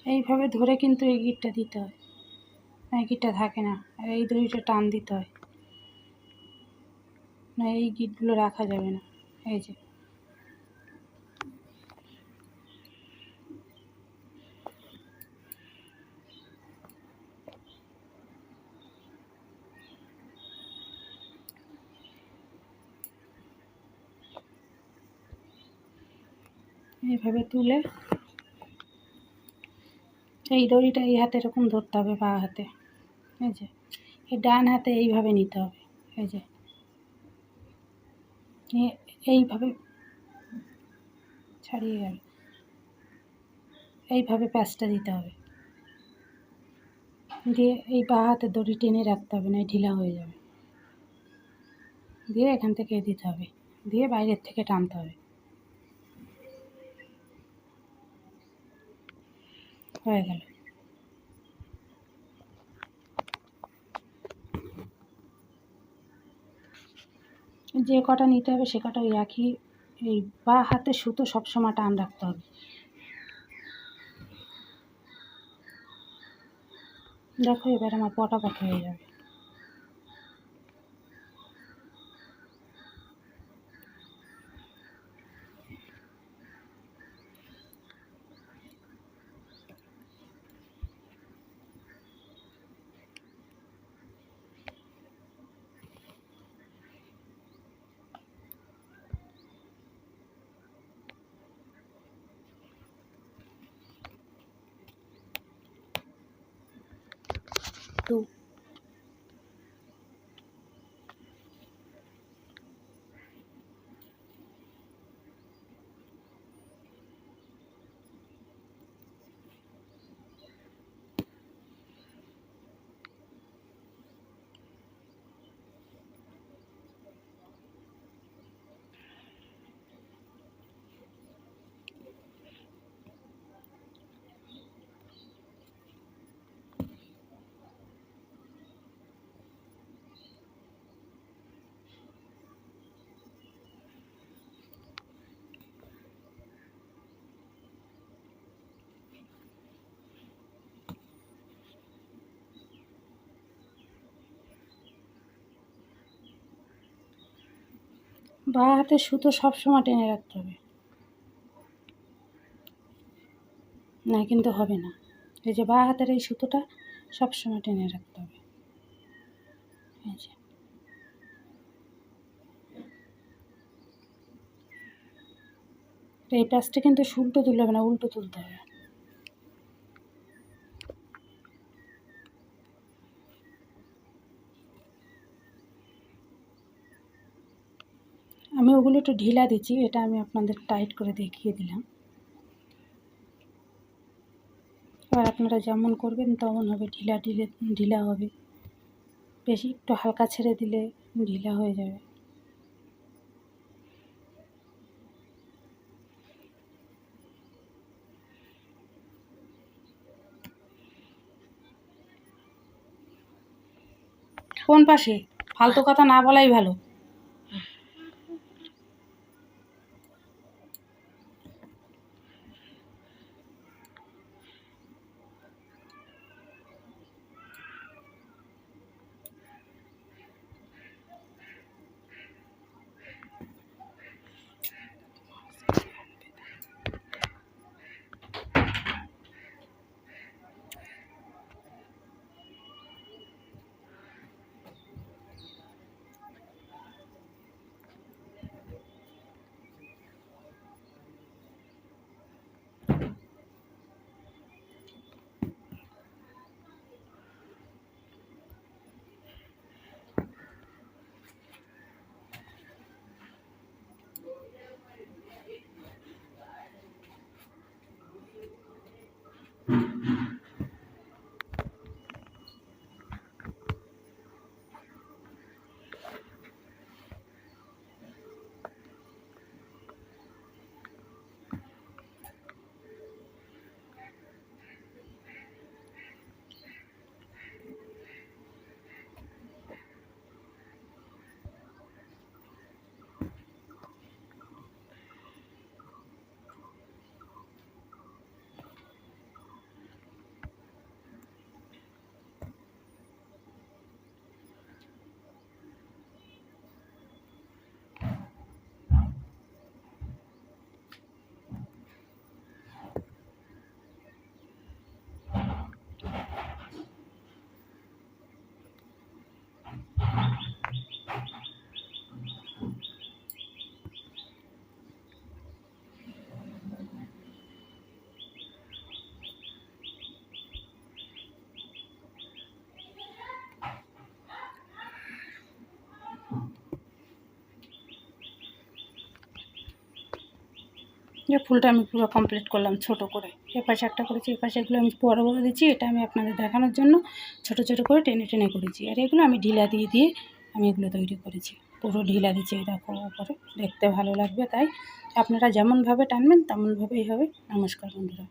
এইভাবে ধরে কিন্তু এই গিঁটটা দিতে হয়, না এই গিঁটটা থাকে না, আর এই দড়িটা টান দিতে হয়, না এই গিঁটগুলো রাখা যাবে না। এই যে এইভাবে তুলে এই দড়িটা এই হাতে এরকম ধরতে হবে, বাঁ হাতে। এই যে এই ডান হাতে এইভাবে নিতে হবে, এই যে এইভাবে ছাড়িয়ে গেল, এইভাবে প্যাঁচটা দিতে হবে, দিয়ে এই বাঁ হাতে দড়ি টেনে রাখতে হবে, না ঢিলা হয়ে যাবে। দিয়ে এখান থেকে দিতে হবে, দিয়ে বাইরের থেকে টানতে হবে। হয়ে গেল। যে কটা নিতে হবে সে কটা ওই একই, এই বাঁ হাতে সুতো সবসময় টান রাখতে হবে। দেখো এবার আমার পটাপট হয়ে যাবে। তো বাঁ হাতে সুতো সবসময় টেনে রাখতে হবে, না কিন্তু হবে না। এই যে বাঁ হাতের এই সুতোটা সবসময় টেনে রাখতে হবে। এই যে এই প্যাঁচটা কিন্তু উল্টো তুলতে হবে না, উল্টো তুলতে হবে। আমি ওগুলো একটু ঢিলা দিচ্ছি, এটা আমি আপনাদের টাইট করে দেখিয়ে দিলাম। এবার আপনারা যেমন করবেন তেমন হবে, ঢিলা ঢিলে ঢিলা হবে, বেশি একটু হালকা ছেড়ে দিলে ঢিলা হয়ে যাবে। কোন পাশে? ফালতু কথা না বলাই ভালো। যে ফুলটা আমি পুরো কমপ্লিট করলাম ছোট করে, এপাশে একটা করেছি, এপাশে এগুলো আমি বড় বড় দিচ্ছি। এটা আমি আপনাদের দেখানোর জন্য ছোট ছোট করে টেনে টেনে করেছি। আর এগুলো আমি ঢিলা দিয়ে দিয়ে আমি এগুলো তৈরি করেছি, পুরো ঢিলা দিচ্ছি। এই দেখো উপরে, দেখতে ভালো লাগবে, তাই আপনারা যেমনভাবে টানবেন তেমনভাবেই হবে। নমস্কার বন্ধুরা।